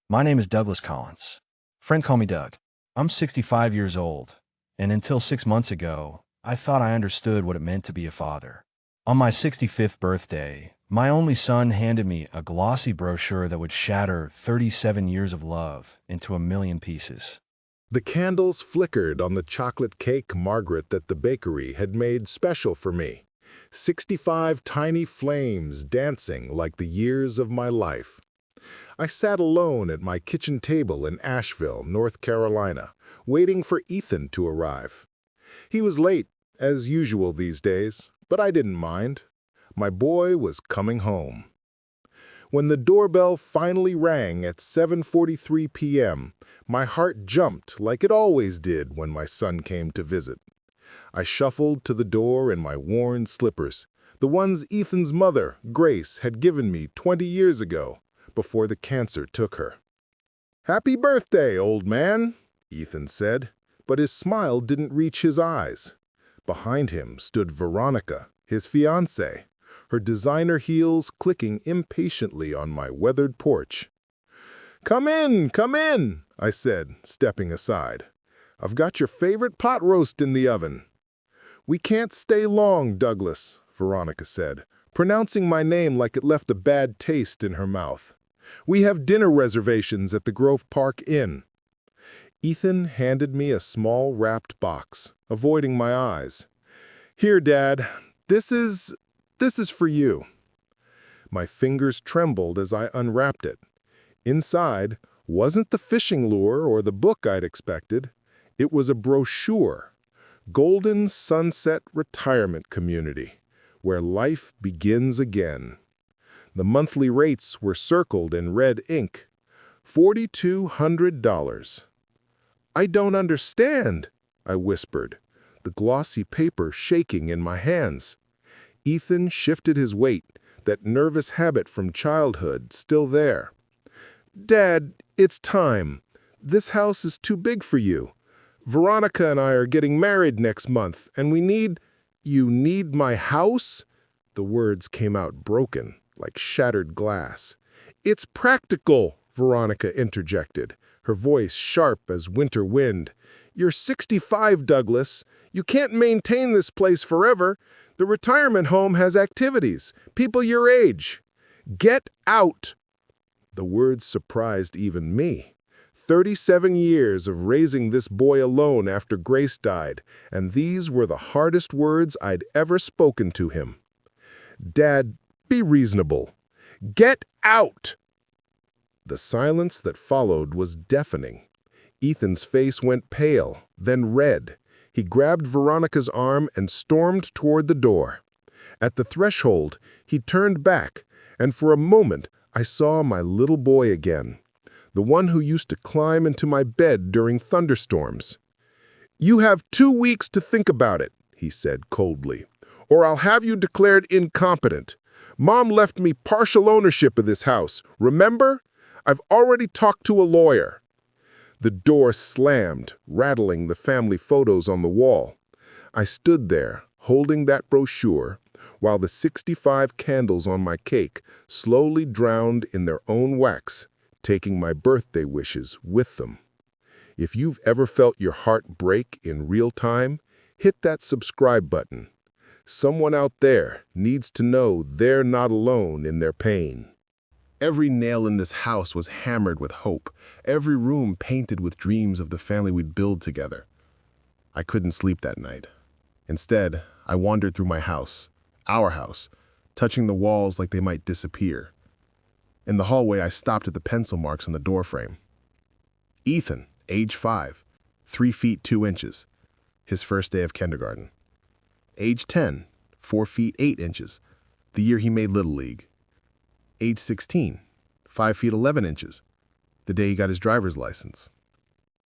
My name is Douglas Collins. Friend call me Doug. I'm 65 years old, and until 6 months ago, I thought I understood what it meant to be a father. On my 65th birthday, my only son handed me a glossy brochure that would shatter 37 years of love into a million pieces. The candles flickered on the chocolate cake Margaret at the bakery had made special for me. 65 tiny flames dancing like the years of my life. I sat alone at my kitchen table in Asheville, North Carolina, waiting for Ethan to arrive. He was late, as usual these days, but I didn't mind. My boy was coming home. When the doorbell finally rang at 7:43 p.m., my heart jumped like it always did when my son came to visit. I shuffled to the door in my worn slippers, the ones Ethan's mother, Grace, had given me 20 years ago, before the cancer took her. "Happy birthday, old man," Ethan said, but his smile didn't reach his eyes. Behind him stood Veronica, his fiancée, her designer heels clicking impatiently on my weathered porch. Come in," I said, stepping aside. "I've got your favorite pot roast in the oven." "We can't stay long, Douglas," Veronica said, pronouncing my name like it left a bad taste in her mouth. "We have dinner reservations at the Grove Park Inn." Ethan handed me a small wrapped box, avoiding my eyes. "Here, Dad, this is for you." My fingers trembled as I unwrapped it. Inside wasn't the fishing lure or the book I'd expected. It was a brochure, Golden Sunset Retirement Community, where life begins again. The monthly rates were circled in red ink. $4,200. "I don't understand," I whispered, the glossy paper shaking in my hands. Ethan shifted his weight, that nervous habit from childhood still there. "Dad, it's time. This house is too big for you. Veronica and I are getting married next month, and we need—" "You need my house?" The words came out broken, like shattered glass. "It's practical," Veronica interjected, her voice sharp as winter wind. "You're 65, Douglas. You can't maintain this place forever. The retirement home has activities, people your age. Get out!" The words surprised even me. 37 years of raising this boy alone after Grace died, and these were the hardest words I'd ever spoken to him. "Dad, be reasonable. Get out!" The silence that followed was deafening. Ethan's face went pale, then red. He grabbed Veronica's arm and stormed toward the door. At the threshold, he turned back, and for a moment I saw my little boy again, the one who used to climb into my bed during thunderstorms. "You have 2 weeks to think about it," he said coldly, "or I'll have you declared incompetent. Mom left me partial ownership of this house, remember? I've already talked to a lawyer." The door slammed, rattling the family photos on the wall. I stood there, holding that brochure, while the 65 candles on my cake slowly drowned in their own wax, taking my birthday wishes with them. If you've ever felt your heart break in real time, hit that subscribe button. Someone out there needs to know they're not alone in their pain. Every nail in this house was hammered with hope, every room painted with dreams of the family we'd build together. I couldn't sleep that night. Instead, I wandered through my house, our house, touching the walls like they might disappear. In the hallway, I stopped at the pencil marks on the doorframe. Ethan, age 5, 3 feet 2 inches, his first day of kindergarten. Age 10, 4 feet 8 inches, the year he made Little League. Age 16, 5 feet 11 inches, the day he got his driver's license.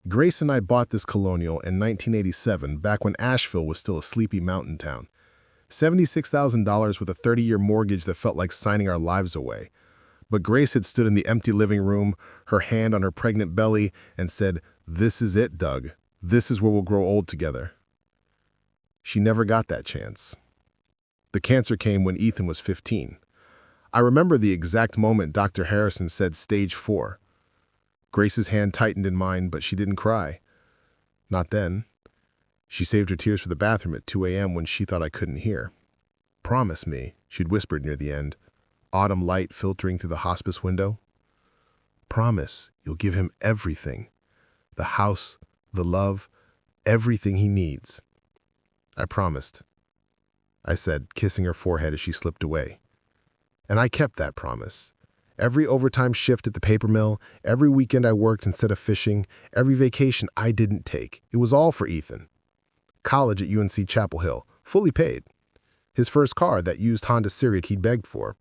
Grace and I bought this colonial in 1987, back when Asheville was still a sleepy mountain town. $76,000 with a 30-year mortgage that felt like signing our lives away. But Grace had stood in the empty living room, her hand on her pregnant belly, and said, "This is it, Doug. This is where we'll grow old together." She never got that chance. The cancer came when Ethan was 15. I remember the exact moment Dr. Harrison said stage 4. Grace's hand tightened in mine, but she didn't cry. Not then. She saved her tears for the bathroom at 2 a.m. when she thought I couldn't hear. "Promise me," she'd whispered near the end, autumn light filtering through the hospice window. "Promise you'll give him everything. The house, the love, everything he needs." I promised, I said, kissing her forehead as she slipped away. And I kept that promise. Every overtime shift at the paper mill, every weekend I worked instead of fishing, every vacation I didn't take, it was all for Ethan. College at UNC Chapel Hill, fully paid. His first car, that used Honda Civic he'd begged for.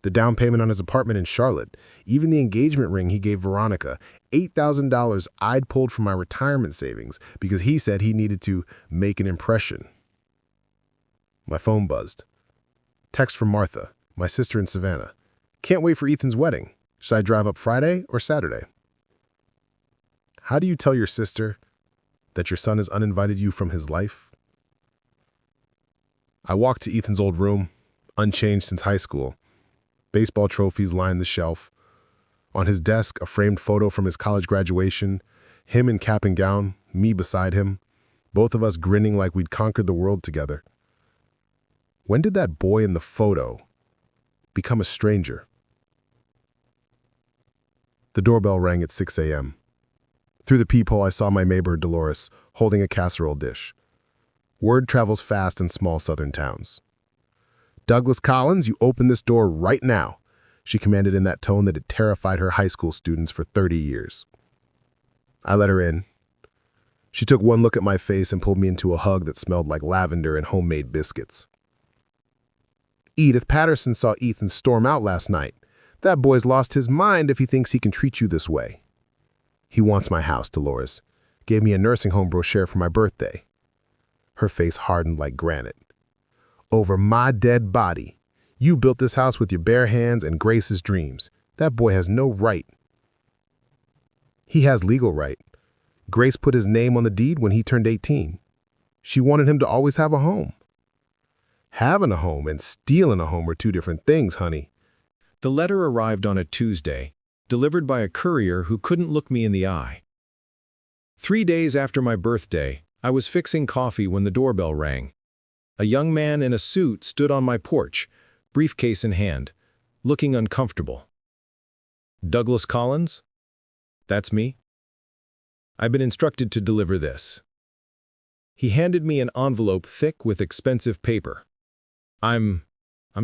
The down payment on his apartment in Charlotte, even the engagement ring he gave Veronica, $8,000 I'd pulled from my retirement savings because he said he needed to make an impression. My phone buzzed. Text from Martha, my sister in Savannah. "Can't wait for Ethan's wedding. Should I drive up Friday or Saturday?" How do you tell your sister that your son has uninvited you from his life? I walked to Ethan's old room, unchanged since high school. Baseball trophies lined the shelf. On his desk, a framed photo from his college graduation, him in cap and gown, me beside him, both of us grinning like we'd conquered the world together. When did that boy in the photo become a stranger? The doorbell rang at 6 a.m. Through the peephole, I saw my neighbor, Dolores, holding a casserole dish. Word travels fast in small southern towns. "Douglas Collins, you open this door right now," she commanded in that tone that had terrified her high school students for 30 years. I let her in. She took one look at my face and pulled me into a hug that smelled like lavender and homemade biscuits. "Edith Patterson saw Ethan storm out last night. That boy's lost his mind if he thinks he can treat you this way." "He wants my house," Dolores gave me a nursing home brochure for my birthday. Her face hardened like granite. "Over my dead body. You built this house with your bare hands and Grace's dreams. That boy has no right." "He has legal right. Grace put his name on the deed when he turned 18. She wanted him to always have a home." "Having a home and stealing a home are two different things, honey." The letter arrived on a Tuesday, delivered by a courier who couldn't look me in the eye. 3 days after my birthday, I was fixing coffee when the doorbell rang. A young man in a suit stood on my porch, briefcase in hand, looking uncomfortable. "Douglas Collins? That's me. I've been instructed to deliver this." He handed me an envelope thick with expensive paper. I'm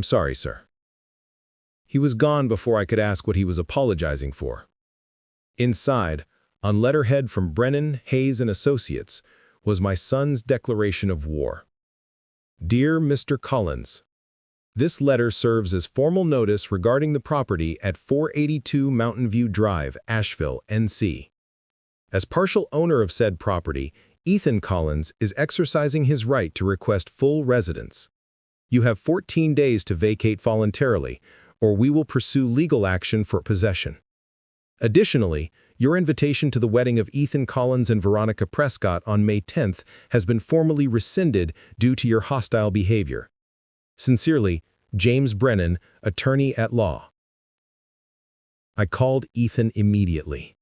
sorry, sir." He was gone before I could ask what he was apologizing for. Inside, on letterhead from Brennan, Hayes & Associates, was my son's declaration of war. "Dear Mr. Collins, this letter serves as formal notice regarding the property at 482 Mountain View Drive, Asheville, NC. As partial owner of said property, Ethan Collins is exercising his right to request full residence. You have 14 days to vacate voluntarily, or we will pursue legal action for possession. Additionally, your invitation to the wedding of Ethan Collins and Veronica Prescott on May 10th has been formally rescinded due to your hostile behavior. Sincerely, James Brennan, attorney at law." I called Ethan immediately.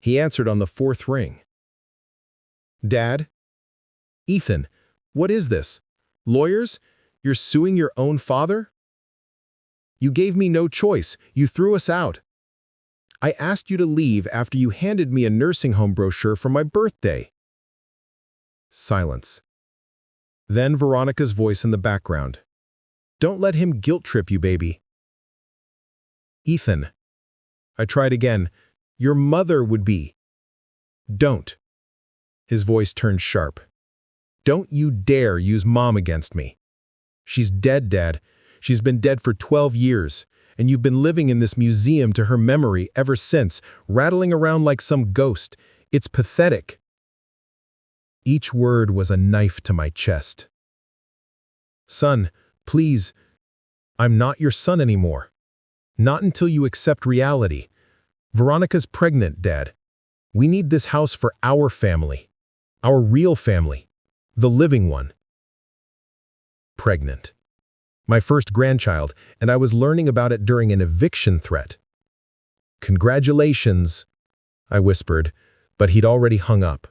He answered on the 4th ring. "Dad?" "Ethan, what is this? Lawyers? You're suing your own father?" "You gave me no choice. You threw us out. I asked you to leave after you handed me a nursing home brochure for my birthday." Silence. Then Veronica's voice in the background. "Don't let him guilt trip you, baby." "Ethan." I tried again. "Your mother would be." "Don't." His voice turned sharp. "Don't you dare use Mom against me. She's dead, Dad. She's been dead for 12 years, and you've been living in this museum to her memory ever since, rattling around like some ghost. It's pathetic." Each word was a knife to my chest. "Son, please, I'm not your son anymore. Not until you accept reality. Veronica's pregnant, Dad. We need this house for our family. Our real family. The living one." Pregnant. My first grandchild, and I was learning about it during an eviction threat. "Congratulations," I whispered, but he'd already hung up.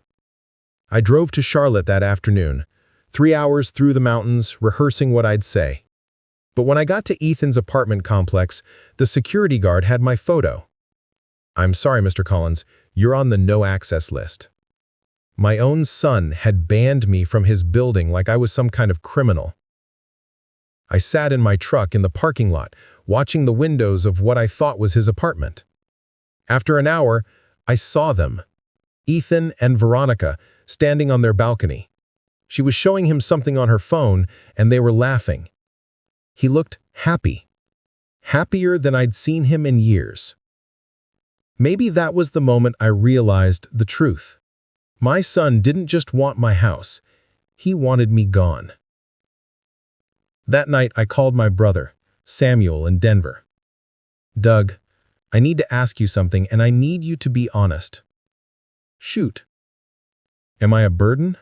I drove to Charlotte that afternoon, 3 hours through the mountains, rehearsing what I'd say. But when I got to Ethan's apartment complex, the security guard had my photo. "I'm sorry, Mr. Collins, you're on the no-access list." My own son had banned me from his building like I was some kind of criminal. I sat in my truck in the parking lot, watching the windows of what I thought was his apartment. After an hour, I saw them, Ethan and Veronica, standing on their balcony. She was showing him something on her phone, and they were laughing. He looked happy, happier than I'd seen him in years. Maybe that was the moment I realized the truth. My son didn't just want my house, he wanted me gone. That night, I called my brother, Samuel, in Denver. "Doug, I need to ask you something, and I need you to be honest." "Shoot." "Am I a burden?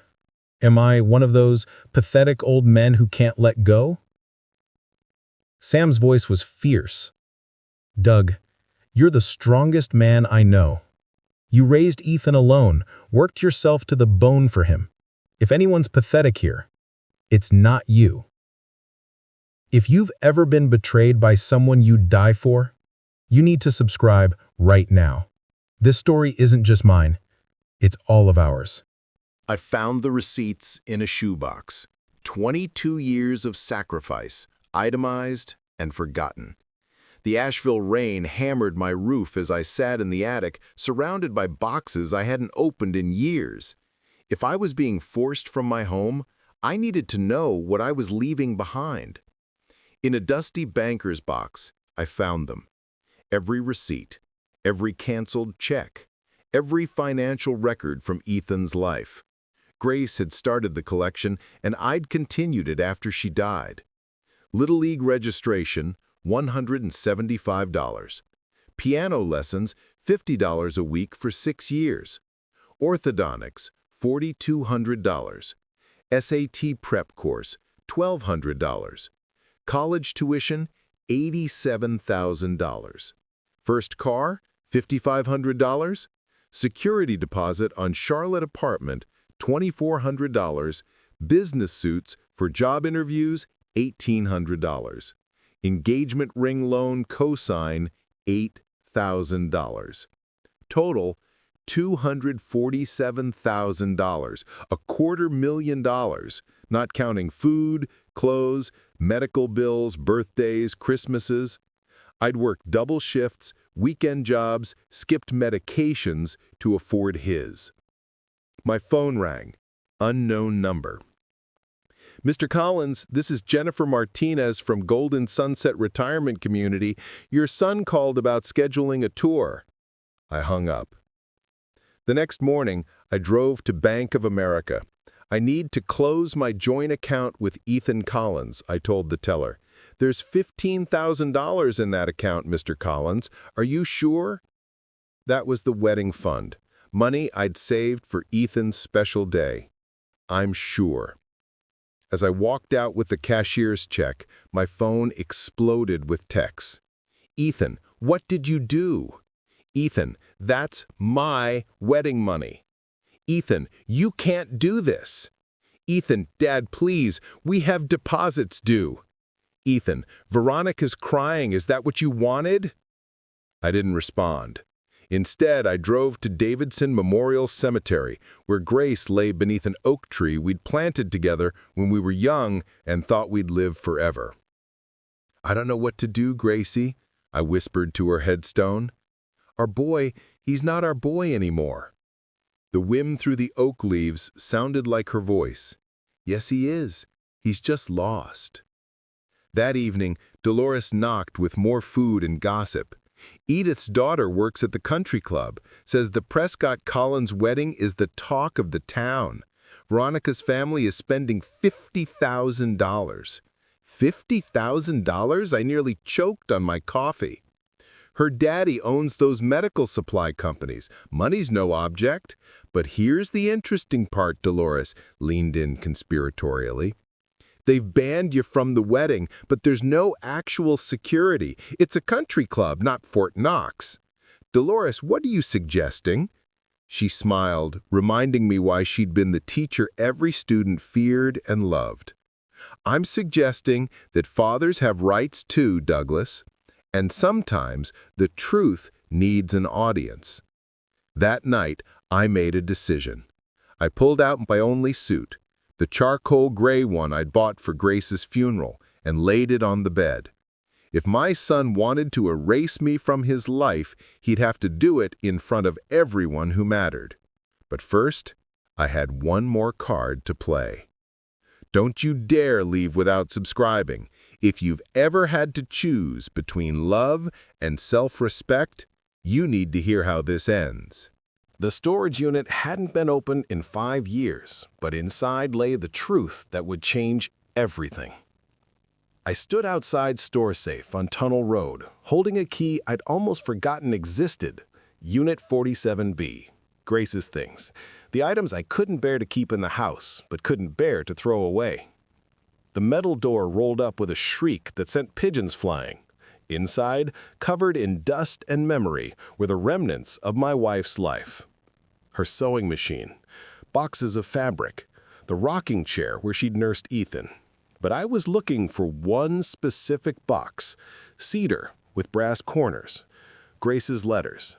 Am I one of those pathetic old men who can't let go?" Sam's voice was fierce. "Doug, you're the strongest man I know. You raised Ethan alone, worked yourself to the bone for him. If anyone's pathetic here, it's not you. If you've ever been betrayed by someone you'd die for, you need to subscribe right now. This story isn't just mine, it's all of ours." I found the receipts in a shoebox. 22 years of sacrifice, itemized and forgotten. The Asheville rain hammered my roof as I sat in the attic, surrounded by boxes I hadn't opened in years. If I was being forced from my home, I needed to know what I was leaving behind. In a dusty banker's box, I found them. Every receipt, every canceled check, every financial record from Ethan's life. Grace had started the collection, and I'd continued it after she died. Little League registration, $175. Piano lessons, $50 a week for 6 years. Orthodontics, $4,200. SAT prep course, $1,200. College tuition, $87,000. First car, $5,500. Security deposit on Charlotte apartment, $2,400. Business suits for job interviews, $1,800. Engagement ring loan cosign, $8,000. Total, $247,000, $250,000, not counting food, clothes, medical bills, birthdays, Christmases. I'd worked double shifts, weekend jobs, skipped medications to afford his. My phone rang. Unknown number. "Mr. Collins, this is Jennifer Martinez from Golden Sunset Retirement Community. Your son called about scheduling a tour." I hung up. The next morning, I drove to Bank of America. "I need to close my joint account with Ethan Collins," I told the teller. "There's $15,000 in that account, Mr. Collins. Are you sure?" That was the wedding fund, money I'd saved for Ethan's special day. I'm sure. As I walked out with the cashier's check, my phone exploded with texts. "Ethan, what did you do?" "Ethan, that's my wedding money." "Ethan, you can't do this." "Ethan, Dad, please, we have deposits due." "Ethan, Veronica's crying, is that what you wanted?" I didn't respond. Instead, I drove to Davidson Memorial Cemetery, where Grace lay beneath an oak tree we'd planted together when we were young and thought we'd live forever. "I don't know what to do, Gracie," I whispered to her headstone. "Our boy, he's not our boy anymore." The whim through the oak leaves sounded like her voice. "Yes, he is. He's just lost." That evening, Dolores knocked with more food and gossip. Edith's daughter works at the country club, says the Prescott-Collins wedding is the talk of the town. Veronica's family is spending $50,000. $50,000? I nearly choked on my coffee. Her daddy owns those medical supply companies. Money's no object. But here's the interesting part, Dolores leaned in conspiratorially. They've banned you from the wedding, but there's no actual security. It's a country club, not Fort Knox. "Dolores, what are you suggesting?" She smiled, reminding me why she'd been the teacher every student feared and loved. "I'm suggesting that fathers have rights too, Douglas, and sometimes the truth needs an audience." That night, I made a decision. I pulled out my only suit, the charcoal gray one I'd bought for Grace's funeral, and laid it on the bed. If my son wanted to erase me from his life, he'd have to do it in front of everyone who mattered. But first, I had one more card to play. Don't you dare leave without subscribing. If you've ever had to choose between love and self-respect, you need to hear how this ends. The storage unit hadn't been opened in 5 years, but inside lay the truth that would change everything. I stood outside Store Safe on Tunnel Road, holding a key I'd almost forgotten existed. Unit 47B. Grace's things. The items I couldn't bear to keep in the house, but couldn't bear to throw away. The metal door rolled up with a shriek that sent pigeons flying. Inside, covered in dust and memory, were the remnants of my wife's life. Her sewing machine, boxes of fabric, the rocking chair where she'd nursed Ethan. But I was looking for one specific box, cedar with brass corners, Grace's letters.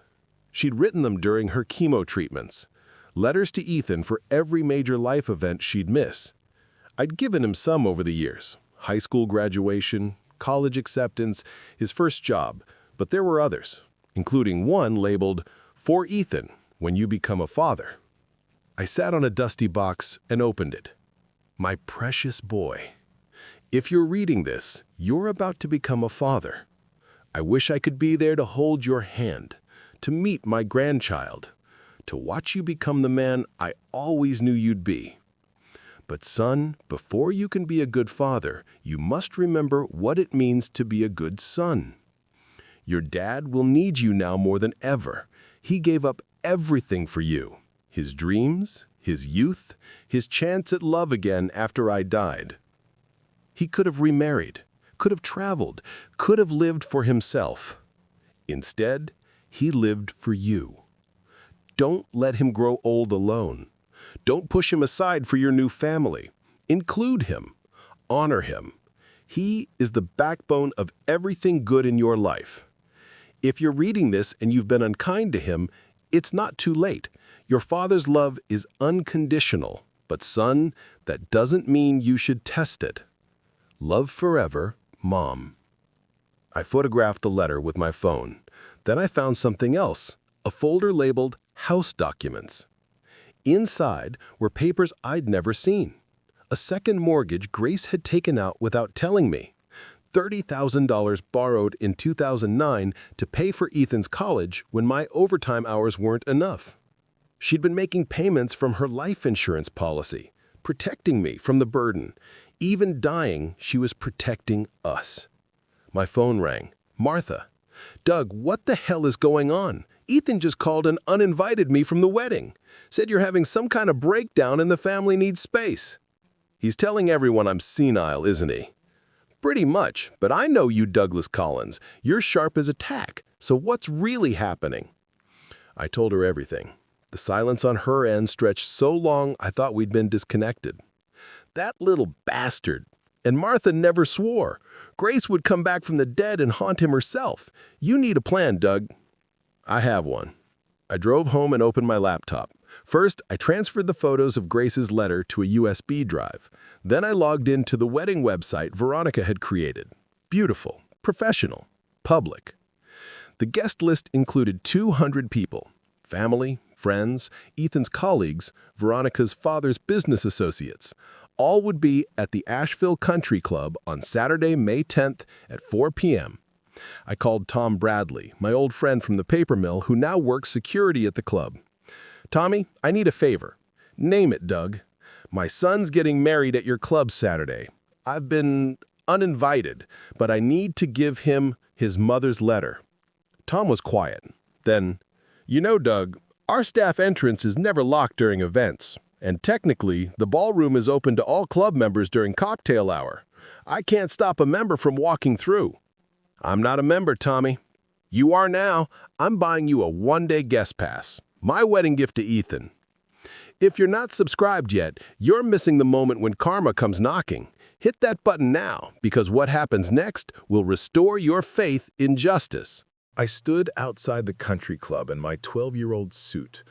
She'd written them during her chemo treatments, letters to Ethan for every major life event she'd miss. I'd given him some over the years, high school graduation, college acceptance, his first job, but there were others, including one labeled, "For Ethan, when you become a father." I sat on a dusty box and opened it. My precious boy. If you're reading this, you're about to become a father. I wish I could be there to hold your hand, to meet my grandchild, to watch you become the man I always knew you'd be. But son, before you can be a good father, you must remember what it means to be a good son. Your dad will need you now more than ever. He gave up everything for you. His dreams, his youth, his chance at love again after I died. He could have remarried, could have traveled, could have lived for himself. Instead, he lived for you. Don't let him grow old alone. Don't push him aside for your new family. Include him. Honor him. He is the backbone of everything good in your life. If you're reading this and you've been unkind to him, it's not too late. Your father's love is unconditional. But son, that doesn't mean you should test it. Love forever, Mom. I photographed the letter with my phone. Then I found something else, a folder labeled House Documents. Inside were papers I'd never seen. A second mortgage Grace had taken out without telling me. $30,000 borrowed in 2009 to pay for Ethan's college when my overtime hours weren't enough. She'd been making payments from her life insurance policy, protecting me from the burden. Even dying, she was protecting us. My phone rang. Martha. Doug, what the hell is going on? Ethan just called and uninvited me from the wedding. Said you're having some kind of breakdown and the family needs space. He's telling everyone I'm senile, isn't he? Pretty much, but I know you, Douglas Collins. You're sharp as a tack, so what's really happening? I told her everything. The silence on her end stretched so long I thought we'd been disconnected. That little bastard. And Martha never swore. Grace would come back from the dead and haunt him herself. You need a plan, Doug. I have one. I drove home and opened my laptop. First, I transferred the photos of Grace's letter to a USB drive. Then I logged into the wedding website Veronica had created. Beautiful, professional, public. The guest list included 200 people. Family, friends, Ethan's colleagues, Veronica's father's business associates. All would be at the Asheville Country Club on Saturday, May 10th at 4 p.m. I called Tom Bradley, my old friend from the paper mill who now works security at the club. Tommy, I need a favor. Name it, Doug. My son's getting married at your club Saturday. I've been uninvited, but I need to give him his mother's letter. Tom was quiet. Then, you know, Doug, our staff entrance is never locked during events. And technically, the ballroom is open to all club members during cocktail hour. I can't stop a member from walking through. I'm not a member, Tommy. You are now. I'm buying you a one-day guest pass. My wedding gift to Ethan. If you're not subscribed yet, you're missing the moment when karma comes knocking. Hit that button now, because what happens next will restore your faith in justice. I stood outside the country club in my 12-year-old suit,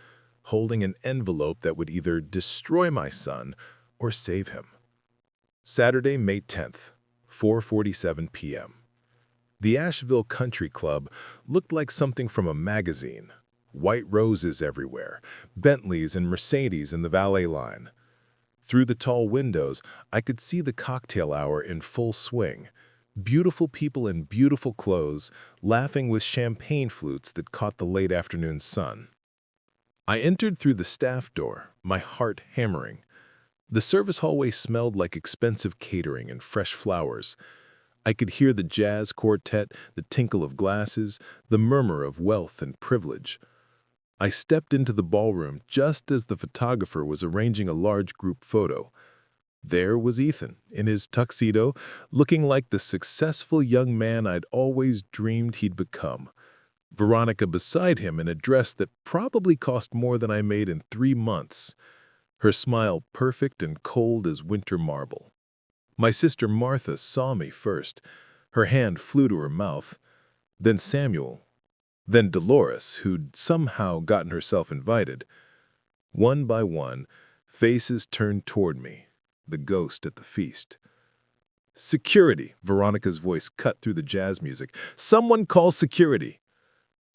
holding an envelope that would either destroy my son or save him. Saturday, May 10th, 4:47 p.m. The Asheville Country Club looked like something from a magazine. White roses everywhere, Bentleys and Mercedes in the valet line. Through the tall windows, I could see the cocktail hour in full swing. Beautiful people in beautiful clothes, laughing with champagne flutes that caught the late afternoon sun. I entered through the staff door, my heart hammering. The service hallway smelled like expensive catering and fresh flowers. I could hear the jazz quartet, the tinkle of glasses, the murmur of wealth and privilege. I stepped into the ballroom just as the photographer was arranging a large group photo. There was Ethan, in his tuxedo, looking like the successful young man I'd always dreamed he'd become. Veronica beside him in a dress that probably cost more than I made in 3 months. Her smile perfect and cold as winter marble. My sister Martha saw me first. Her hand flew to her mouth. Then Samuel. Then Dolores, who'd somehow gotten herself invited. One by one, faces turned toward me, the ghost at the feast. "Security!" Veronica's voice cut through the jazz music. "Someone call security!"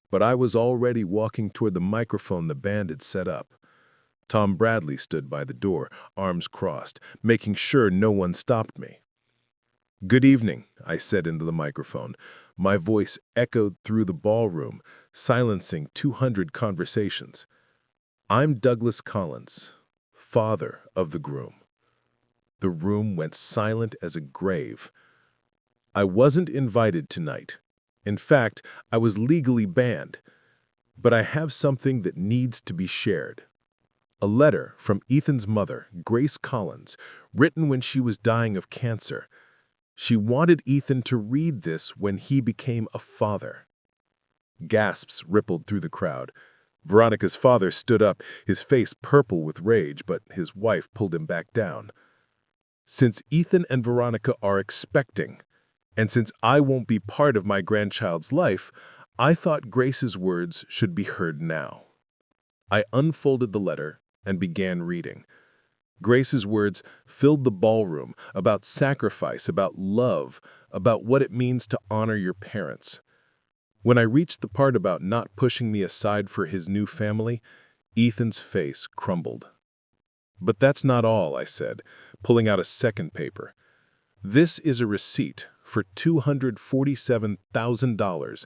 But I was already walking toward the microphone the band had set up. Tom Bradley stood by the door, arms crossed, making sure no one stopped me. "Good evening," I said into the microphone. My voice echoed through the ballroom, silencing 200 conversations. "I'm Douglas Collins, father of the groom." The room went silent as a grave. I wasn't invited tonight. In fact, I was legally banned. But I have something that needs to be shared. A letter from Ethan's mother, Grace Collins, written when she was dying of cancer. She wanted Ethan to read this when he became a father. Gasps rippled through the crowd. Veronica's father stood up, his face purple with rage, but his wife pulled him back down. Since Ethan and Veronica are expecting, and since I won't be part of my grandchild's life, I thought Grace's words should be heard now. I unfolded the letter and began reading. Grace's words filled the ballroom, about sacrifice, about love, about what it means to honor your parents. When I reached the part about not pushing me aside for his new family, Ethan's face crumbled. "But that's not all," I said, pulling out a second paper. "This is a receipt for $247,000,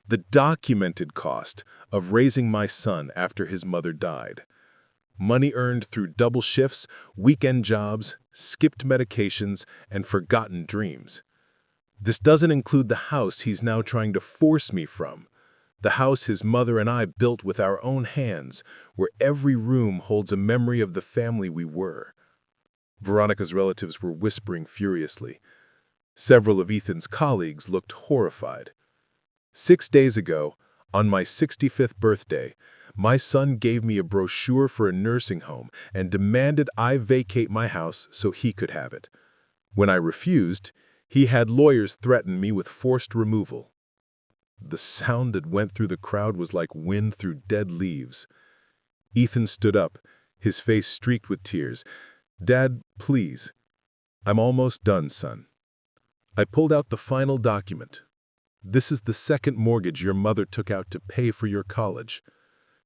the documented cost of raising my son after his mother died. Money earned through double shifts, weekend jobs, skipped medications, and forgotten dreams. This doesn't include the house he's now trying to force me from, the house his mother and I built with our own hands, where every room holds a memory of the family we were." Veronica's relatives were whispering furiously. Several of Ethan's colleagues looked horrified. 6 days ago, on my 65th birthday, my son gave me a brochure for a nursing home and demanded I vacate my house so he could have it. When I refused, he had lawyers threaten me with forced removal. The sound that went through the crowd was like wind through dead leaves. Ethan stood up, his face streaked with tears. "Dad, please. I'm almost done, son." I pulled out the final document. "This is the second mortgage your mother took out to pay for your college.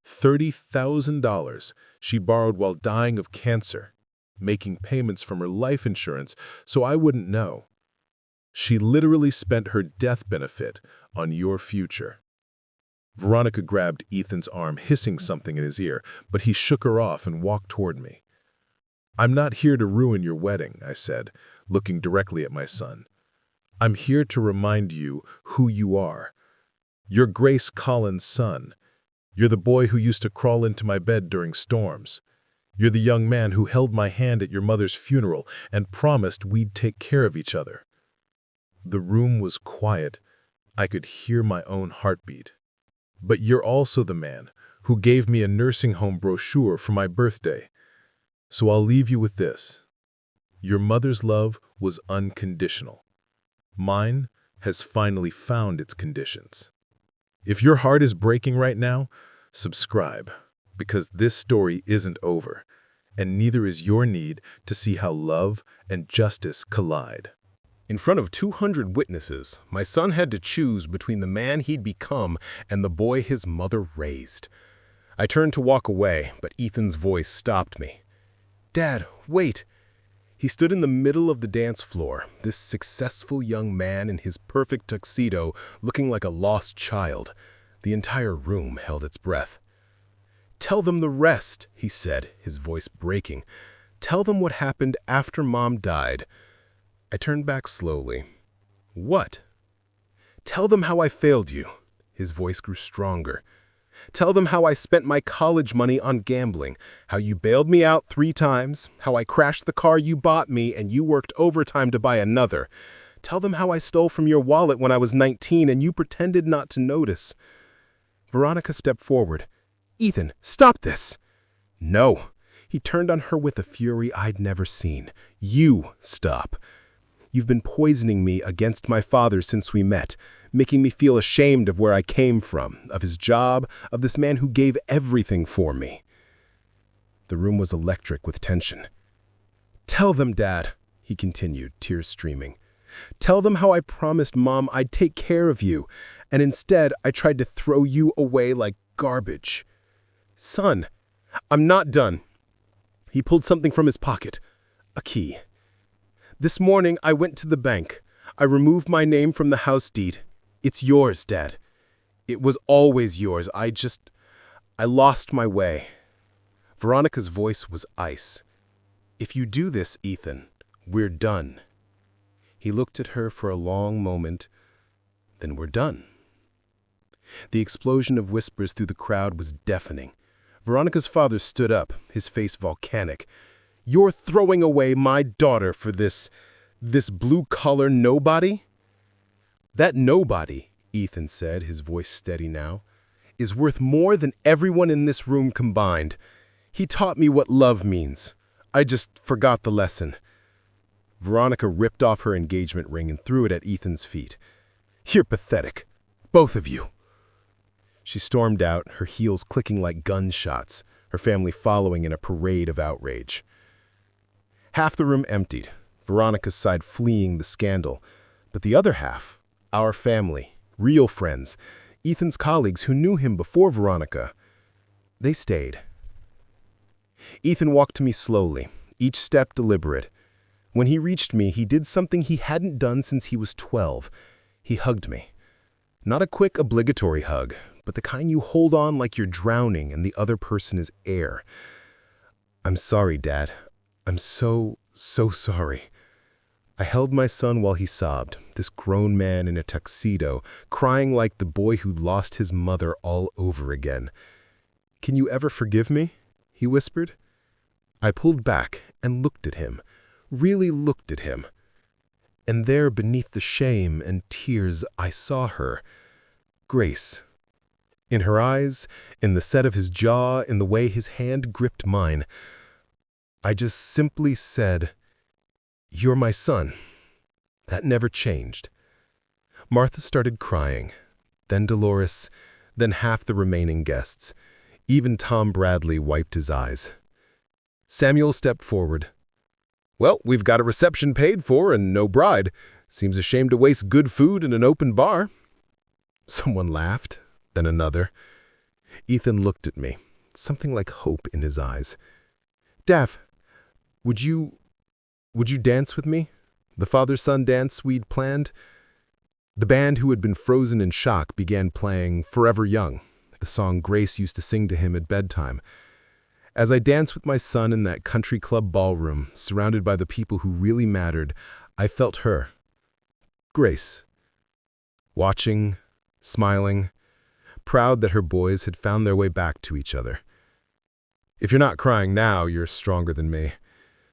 $30,000 she borrowed while dying of cancer, making payments from her life insurance so I wouldn't know. She literally spent her death benefit on your future." Veronica grabbed Ethan's arm, hissing something in his ear, but he shook her off and walked toward me. "I'm not here to ruin your wedding," I said, looking directly at my son. "I'm here to remind you who you are. You're Grace Collins' son. You're the boy who used to crawl into my bed during storms. You're the young man who held my hand at your mother's funeral and promised we'd take care of each other." The room was quiet, I could hear my own heartbeat. But you're also the man who gave me a nursing home brochure for my birthday. So I'll leave you with this. Your mother's love was unconditional. Mine has finally found its conditions. If your heart is breaking right now, subscribe, because this story isn't over, and neither is your need to see how love and justice collide. In front of 200 witnesses, my son had to choose between the man he'd become and the boy his mother raised. I turned to walk away, but Ethan's voice stopped me. "Dad, wait." He stood in the middle of the dance floor, this successful young man in his perfect tuxedo, looking like a lost child. The entire room held its breath. "Tell them the rest," he said, his voice breaking. "Tell them what happened after Mom died." I turned back slowly. "What?" "Tell them how I failed you." His voice grew stronger. "Tell them how I spent my college money on gambling, how you bailed me out 3 times, how I crashed the car you bought me and you worked overtime to buy another. Tell them how I stole from your wallet when I was 19 and you pretended not to notice." Veronica stepped forward. "Ethan, stop this." "No." He turned on her with a fury I'd never seen. "You stop. You've been poisoning me against my father since we met, making me feel ashamed of where I came from, of his job, of this man who gave everything for me." The room was electric with tension. "Tell them, Dad," he continued, tears streaming. "Tell them how I promised Mom I'd take care of you, and instead I tried to throw you away like garbage." "Son, I'm not done." He pulled something from his pocket, a key. "This morning I went to the bank. I removed my name from the house deed. It's yours, Dad. It was always yours. I lost my way." Veronica's voice was ice. "If you do this, Ethan, we're done." He looked at her for a long moment. "Then we're done." The explosion of whispers through the crowd was deafening. Veronica's father stood up, his face volcanic. "You're throwing away my daughter for this blue-collar nobody?" "That nobody," Ethan said, his voice steady now, "is worth more than everyone in this room combined. He taught me what love means. I just forgot the lesson." Veronica ripped off her engagement ring and threw it at Ethan's feet. "You're pathetic, both of you." She stormed out, her heels clicking like gunshots, her family following in a parade of outrage. Half the room emptied, Veronica's side fleeing the scandal, but the other half, our family, real friends, Ethan's colleagues who knew him before Veronica, they stayed. Ethan walked to me slowly, each step deliberate. When he reached me, he did something he hadn't done since he was 12. He hugged me. Not a quick, obligatory hug, but the kind you hold on like you're drowning and the other person is air. "I'm sorry, Dad. I'm so sorry." I held my son while he sobbed, this grown man in a tuxedo, crying like the boy who lost his mother all over again. "Can you ever forgive me?" he whispered. I pulled back and looked at him, really looked at him. And there beneath the shame and tears I saw her, Grace. In her eyes, in the set of his jaw, in the way his hand gripped mine. I just simply said, "You're my son." That never changed. Martha started crying, then Dolores, then half the remaining guests. Even Tom Bradley wiped his eyes. Samuel stepped forward. "Well, we've got a reception paid for and no bride. Seems a shame to waste good food in an open bar." Someone laughed, then another. Ethan looked at me, something like hope in his eyes. "Dav, would you dance with me? The father-son dance we'd planned?" The band, who had been frozen in shock, began playing Forever Young, the song Grace used to sing to him at bedtime. As I danced with my son in that country club ballroom, surrounded by the people who really mattered, I felt her. Grace. Watching, smiling, proud that her boys had found their way back to each other. "If you're not crying now, you're stronger than me."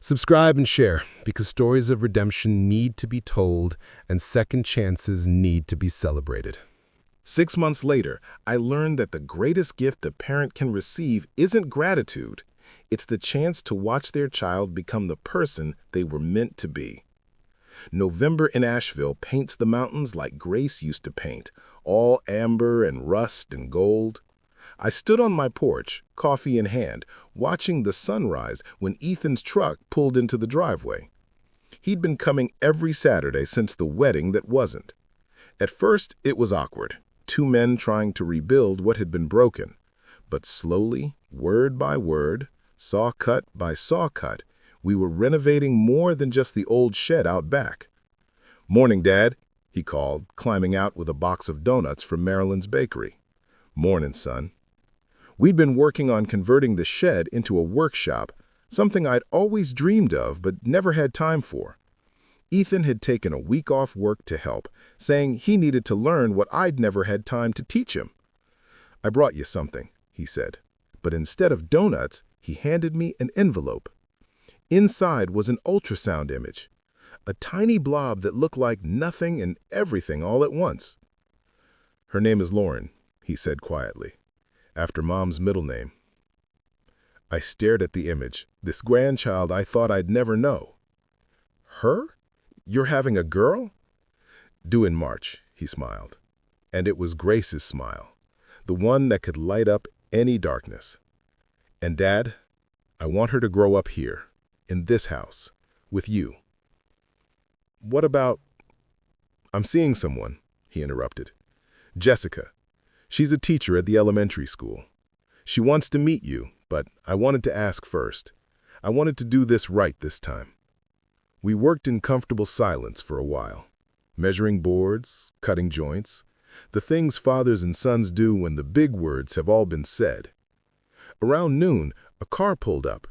Subscribe and share, because stories of redemption need to be told and second chances need to be celebrated. 6 months later, I learned that the greatest gift a parent can receive isn't gratitude. It's the chance to watch their child become the person they were meant to be. November in Asheville paints the mountains like Grace used to paint, all amber and rust and gold. I stood on my porch, coffee in hand, watching the sunrise when Ethan's truck pulled into the driveway. He'd been coming every Saturday since the wedding that wasn't. At first, it was awkward, two men trying to rebuild what had been broken. But slowly, word by word, saw cut by saw cut, we were renovating more than just the old shed out back. "Morning, Dad," he called, climbing out with a box of donuts from Marilyn's bakery. "Morning, son." We'd been working on converting the shed into a workshop, something I'd always dreamed of but never had time for. Ethan had taken a week off work to help, saying he needed to learn what I'd never had time to teach him. "I brought you something," he said, but instead of donuts, he handed me an envelope. Inside was an ultrasound image, a tiny blob that looked like nothing and everything all at once. "Her name is Lauren," he said quietly, "after Mom's middle name." I stared at the image, this grandchild I thought I'd never know. "Her? You're having a girl?" "Due in March," he smiled. And it was Grace's smile, the one that could light up any darkness. "And Dad, I want her to grow up here, in this house, with you." "What about—" "I'm seeing someone," he interrupted. "Jessica. She's a teacher at the elementary school. She wants to meet you, but I wanted to ask first. I wanted to do this right this time." We worked in comfortable silence for a while, measuring boards, cutting joints, the things fathers and sons do when the big words have all been said. Around noon, a car pulled up.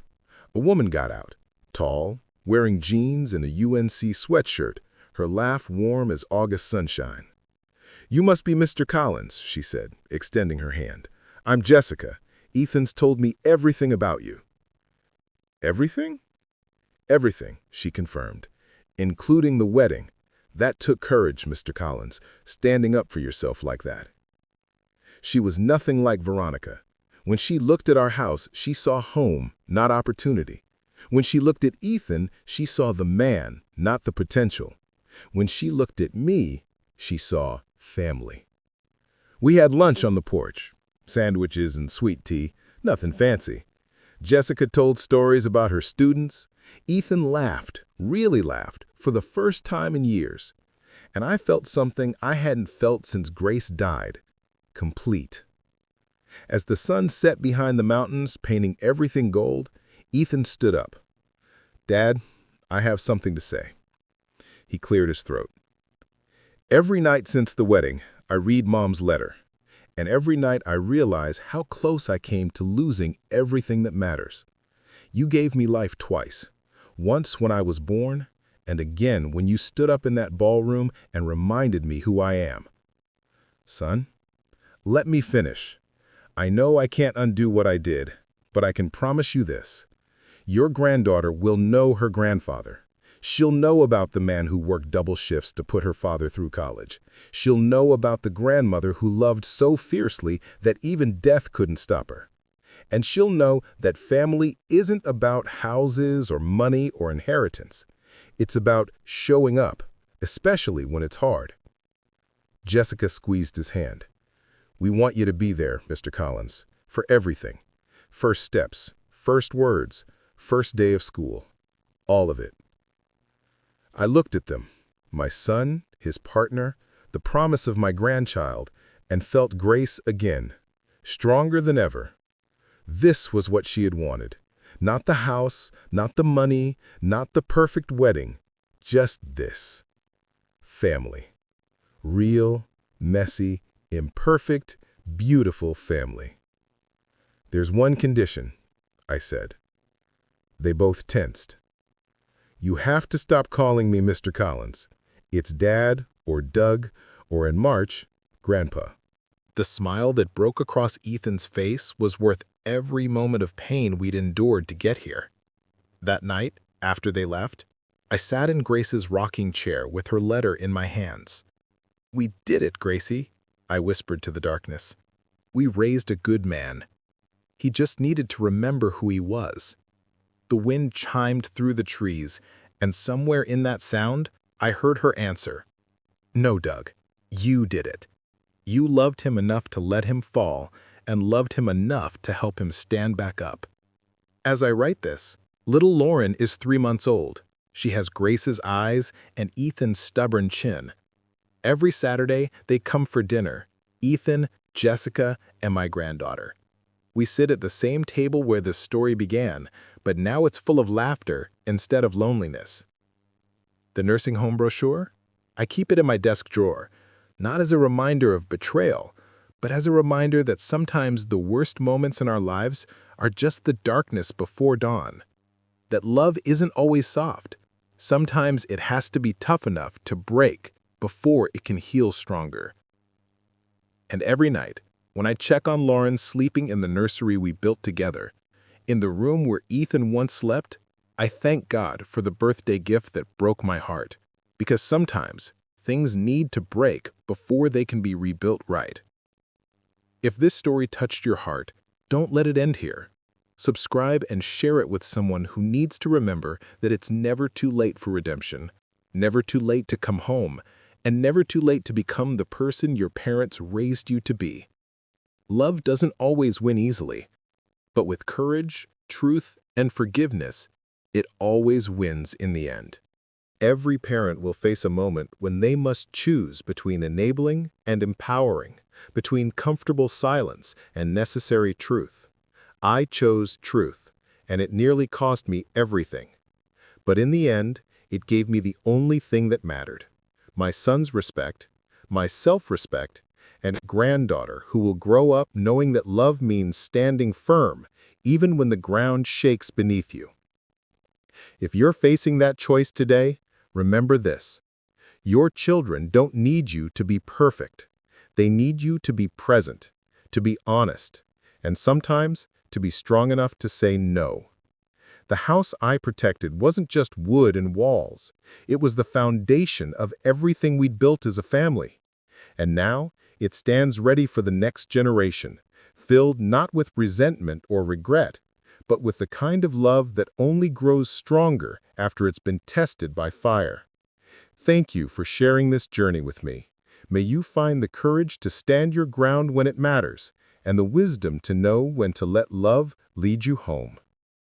A woman got out, tall, wearing jeans and a UNC sweatshirt, her laugh warm as August sunshine. "You must be Mr. Collins," she said, extending her hand. "I'm Jessica. Ethan's told me everything about you." "Everything?" "Everything," she confirmed, "including the wedding. That took courage, Mr. Collins, standing up for yourself like that." She was nothing like Veronica. When she looked at our house, she saw home, not opportunity. When she looked at Ethan, she saw the man, not the potential. When she looked at me, she saw family. We had lunch on the porch. Sandwiches and sweet tea, nothing fancy. Jessica told stories about her students. Ethan laughed, really laughed, for the first time in years. And I felt something I hadn't felt since Grace died. Complete. As the sun set behind the mountains, painting everything gold, Ethan stood up. "Dad, I have something to say." He cleared his throat. "Every night since the wedding, I read Mom's letter. And every night I realize how close I came to losing everything that matters. You gave me life twice. Once when I was born, and again when you stood up in that ballroom and reminded me who I am. Son, let me finish. I know I can't undo what I did, but I can promise you this. Your granddaughter will know her grandfather. She'll know about the man who worked double shifts to put her father through college. She'll know about the grandmother who loved so fiercely that even death couldn't stop her. And she'll know that family isn't about houses or money or inheritance. It's about showing up, especially when it's hard." Jessica squeezed his hand. "We want you to be there, Mr. Collins, for everything. First steps, first words, first day of school. All of it." I looked at them, my son, his partner, the promise of my grandchild, and felt Grace again, stronger than ever. This was what she had wanted. Not the house, not the money, not the perfect wedding. Just this. Family. Real, messy, imperfect, beautiful family. "There's one condition," I said. They both tensed. "You have to stop calling me Mr. Collins. It's Dad or Doug or in March, Grandpa." The smile that broke across Ethan's face was worth every moment of pain we'd endured to get here. That night, After they left, I sat in Grace's rocking chair with her letter in my hands. "We did it, Gracie," I whispered to the darkness. "We raised a good man. He just needed to remember who he was." The wind chimed through the trees, and somewhere in that sound, I heard her answer. "No, Doug, you did it. You loved him enough to let him fall, and loved him enough to help him stand back up." As I write this, little Lauren is 3 months old. She has Grace's eyes and Ethan's stubborn chin. Every Saturday, they come for dinner, Ethan, Jessica, and my granddaughter. We sit at the same table where this story began, but now it's full of laughter instead of loneliness. The nursing home brochure? I keep it in my desk drawer, not as a reminder of betrayal, but as a reminder that sometimes the worst moments in our lives are just the darkness before dawn. That love isn't always soft. Sometimes it has to be tough enough to break before it can heal stronger. And every night, when I check on Lauren sleeping in the nursery we built together, in the room where Ethan once slept, I thank God for the birthday gift that broke my heart, because sometimes things need to break before they can be rebuilt right. If this story touched your heart, don't let it end here. Subscribe and share it with someone who needs to remember that it's never too late for redemption, never too late to come home, and never too late to become the person your parents raised you to be. Love doesn't always win easily, but with courage, truth, and forgiveness, it always wins in the end. Every parent will face a moment when they must choose between enabling and empowering, between comfortable silence and necessary truth. I chose truth, and it nearly cost me everything. But in the end, it gave me the only thing that mattered: my son's respect, my self-respect, and a granddaughter who will grow up knowing that love means standing firm, even when the ground shakes beneath you. If you're facing that choice today, remember this: your children don't need you to be perfect. They need you to be present, to be honest, and sometimes to be strong enough to say no. The house I protected wasn't just wood and walls. It was the foundation of everything we'd built as a family. And now, it stands ready for the next generation, filled not with resentment or regret, but with the kind of love that only grows stronger after it's been tested by fire. Thank you for sharing this journey with me. May you find the courage to stand your ground when it matters, and the wisdom to know when to let love lead you home.